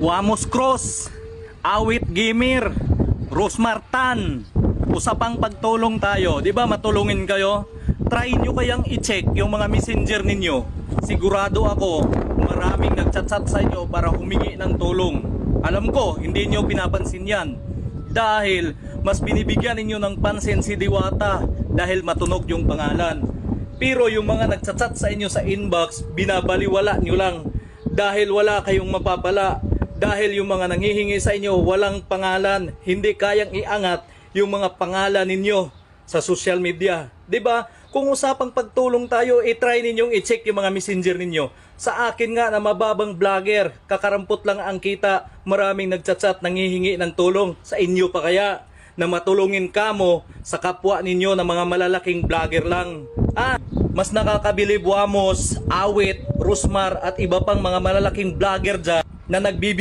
Wamos Cross, Awit Gamer, Rosmar Tan. Usapang pagtulong tayo, 'di ba? Matulungin kayo. Try nyo kayang i-check yung mga messenger ninyo. Sigurado ako, maraming nagchat-chat sa inyo para humingi ng tulong. Alam ko, hindi nyo pinapansin yan. Dahil mas binibigyan ninyo ng pansin si Diwata dahil matunog yung pangalan. Pero yung mga nagchat-chat sa inyo sa inbox, binabaliwala nyo lang. Dahil wala kayong mapapala. Dahil yung mga nanghihingi sa inyo walang pangalan, hindi kayang iangat yung mga pangalan ninyo sa social media. 'Di ba? Kung usapang pagtulong tayo, i-try ninyong i-check yung mga messenger ninyo. Sa akin nga na mababang vlogger, kakarampot lang ang kita, maraming nagchat-chat nanghihingi ng tulong. Sa inyo pa kaya na matulungin kamo sa kapwa ninyo na mga malalaking vlogger lang. Mas nakakabilib Wamos, Awit, Rosmar at iba pang mga malalaking vlogger dyan na nagbibigay